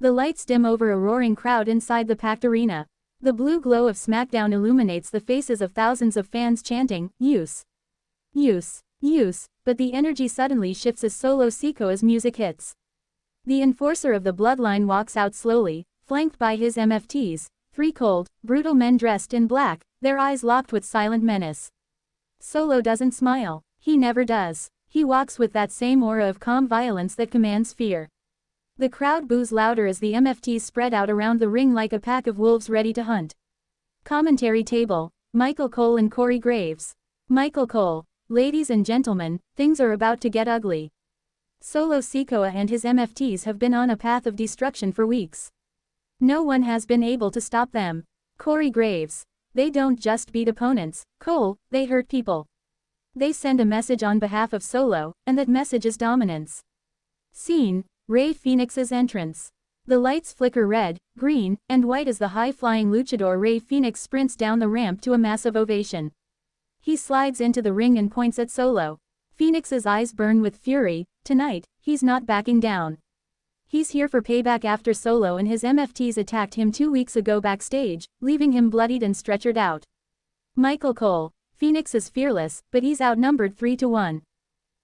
The lights dim over a roaring crowd inside the packed arena. The blue glow of Smackdown illuminates the faces of thousands of fans chanting, "Use! Use! Use!" But the energy suddenly shifts as solo Sikoa's music hits. The enforcer of the bloodline walks out slowly, flanked by his Mfts, three cold, brutal men dressed in black, their eyes locked with silent menace. Solo doesn't smile. He never does. He walks with that same aura of calm violence that commands fear. The crowd boos louder as the Mfts spread out around the ring like a pack of wolves ready to hunt. Commentary table, Michael Cole and Corey Graves. Michael Cole: "Ladies and gentlemen, things are about to get ugly. Solo Sikoa and his Mfts have been on a path of destruction for weeks. No one has been able to stop them." Corey Graves: "They don't just beat opponents, Cole, they hurt people. They send a message on behalf of Solo, and that message is dominance." Scene: Rey Fenix's entrance. The lights flicker red, green, and white as the high-flying luchador Rey Fenix sprints down the ramp to a massive ovation. He slides into the ring and points at Solo. Fenix's eyes burn with fury. Tonight, he's not backing down. He's here for payback after Solo and his Mfts attacked him 2 weeks ago backstage, leaving him bloodied and stretchered out. Michael Cole: "Fenix is fearless, but he's outnumbered 3-1.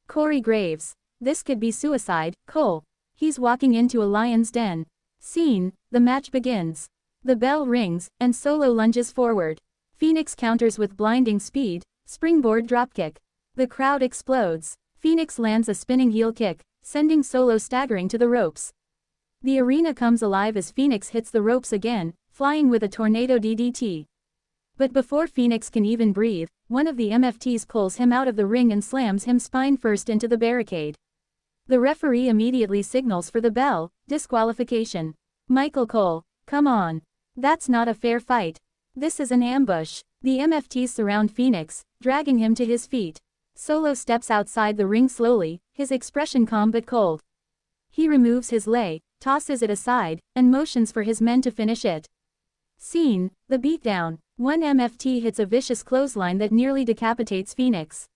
Corey Graves: "This could be suicide, Cole. He's walking into a lion's den." Scene: The match begins. The bell rings, and Solo lunges forward. Fenix counters with blinding speed, springboard dropkick. The crowd explodes. Fenix lands a spinning heel kick, sending Solo staggering to the ropes. The arena comes alive as Fenix hits the ropes again, flying with a tornado DDT. But before Fenix can even breathe, one of the Mfts pulls him out of the ring and slams him spine first into the barricade. The referee immediately signals for the bell, disqualification. Michael Cole: "Come on. That's not a fair fight. This is an ambush." The Mfts surround Fenix, dragging him to his feet. Solo steps outside the ring slowly, his expression calm but cold. He removes his lei, tosses it aside, and motions for his men to finish it. Scene: The beatdown. One Mft hits a vicious clothesline that nearly decapitates Fenix.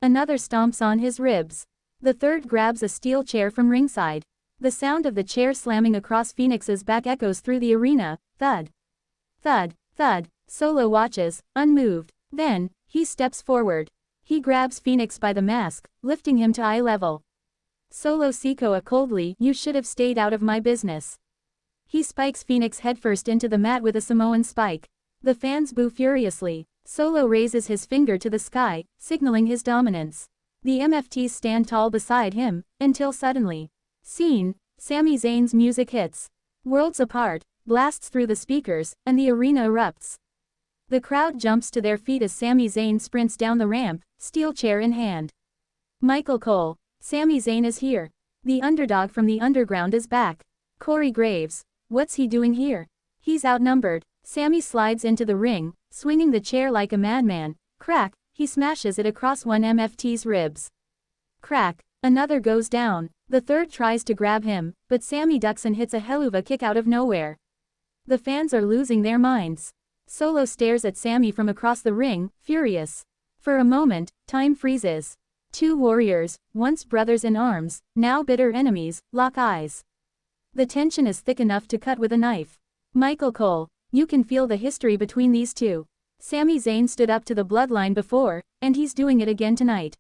Another stomps on his ribs. The third grabs a steel chair from ringside. The sound of the chair slamming across Fenix's back echoes through the arena. Thud. Thud. Thud. Solo watches, unmoved. Then, he steps forward. He grabs Fenix by the mask, lifting him to eye level. Solo Sikoa coldly: "You should have stayed out of my business." He spikes Fenix headfirst into the mat with a Samoan spike. The fans boo furiously. Solo raises his finger to the sky, signaling his dominance. The Mfts stand tall beside him, until suddenly. Scene: Sami Zayn's music hits. Worlds Apart blasts through the speakers, and the arena erupts. The crowd jumps to their feet as Sami Zayn sprints down the ramp, steel chair in hand. Michael Cole: "Sami Zayn is here. The underdog from the underground is back." Corey Graves: "What's he doing here? He's outnumbered." Sami slides into the ring, swinging the chair like a madman. Crack, he smashes it across one Mft's ribs. Crack, another goes down. The third tries to grab him, but Sami ducks and hits a helluva kick out of nowhere. The fans are losing their minds. Solo stares at Sami from across the ring, furious. For a moment, time freezes. Two warriors, once brothers in arms, now bitter enemies, lock eyes. The tension is thick enough to cut with a knife. Michael Cole: "You can feel the history between these two. Sami Zayn stood up to the bloodline before, and he's doing it again tonight."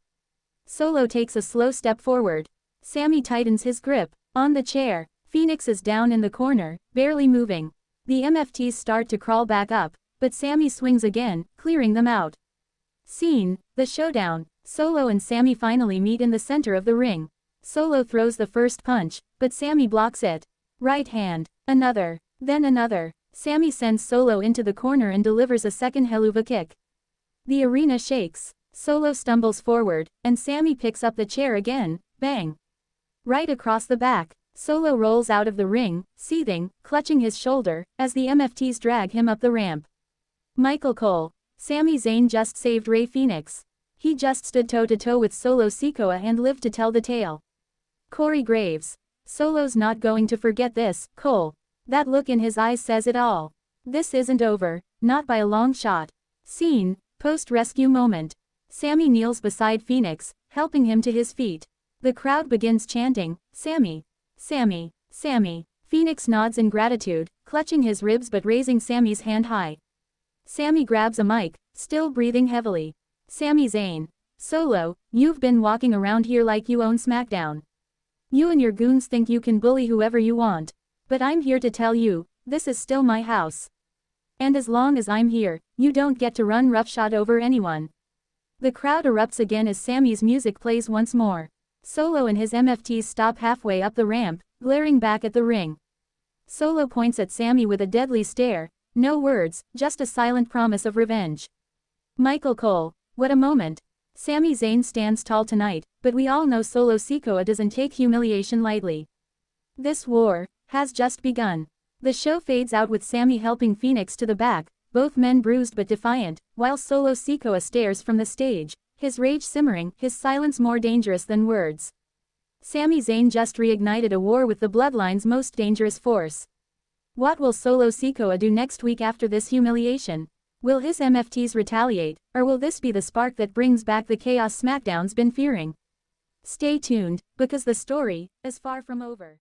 Solo takes a slow step forward. Sami tightens his grip on the chair. Fenix is down in the corner, barely moving. The Mfts start to crawl back up, but Sami swings again, clearing them out. Scene: The showdown. Solo and Sami finally meet in the center of the ring. Solo throws the first punch, but Sami blocks it. Right hand, another, then another. Sami sends Solo into the corner and delivers a second helluva kick. The arena shakes. Solo stumbles forward, and Sami picks up the chair again. Bang! Right across the back. Solo rolls out of the ring, seething, clutching his shoulder, as the Mfts drag him up the ramp. Michael Cole: "Sami Zayn just saved Rey Fenix. He just stood toe-to-toe with Solo Sikoa and lived to tell the tale." Corey Graves: "Solo's not going to forget this, Cole. That look in his eyes says it all. This isn't over, not by a long shot." Scene: Post-rescue moment. Sami kneels beside Fenix, helping him to his feet. The crowd begins chanting, "Sami! Sami! Sami!" Fenix nods in gratitude, clutching his ribs but raising Sami's hand high. Sami grabs a mic, still breathing heavily. Sami Zayn. Solo, you've been walking around here like you own Smackdown. You and your goons think you can bully whoever you want. But I'm here to tell you, this is still my house. And as long as I'm here, you don't get to run roughshod over anyone. The crowd erupts again as Sami's music plays once more. Solo and his Mfts stop halfway up the ramp, glaring back at the ring. Solo points at Sami with a deadly stare, no words, just a silent promise of revenge. Michael Cole, what a moment. Sami Zayn stands tall tonight, but we all know Solo Sikoa doesn't take humiliation lightly. This war has just begun. The show fades out with Sami helping Fenix to the back, both men bruised but defiant, while Solo Sikoa stares from the stage, his rage simmering, his silence more dangerous than words. Sami Zayn just reignited a war with the Bloodline's most dangerous force. What will Solo Sikoa do next week after this humiliation? Will his Mfts retaliate, or will this be the spark that brings back the chaos SmackDown's been fearing? Stay tuned, because the story is far from over.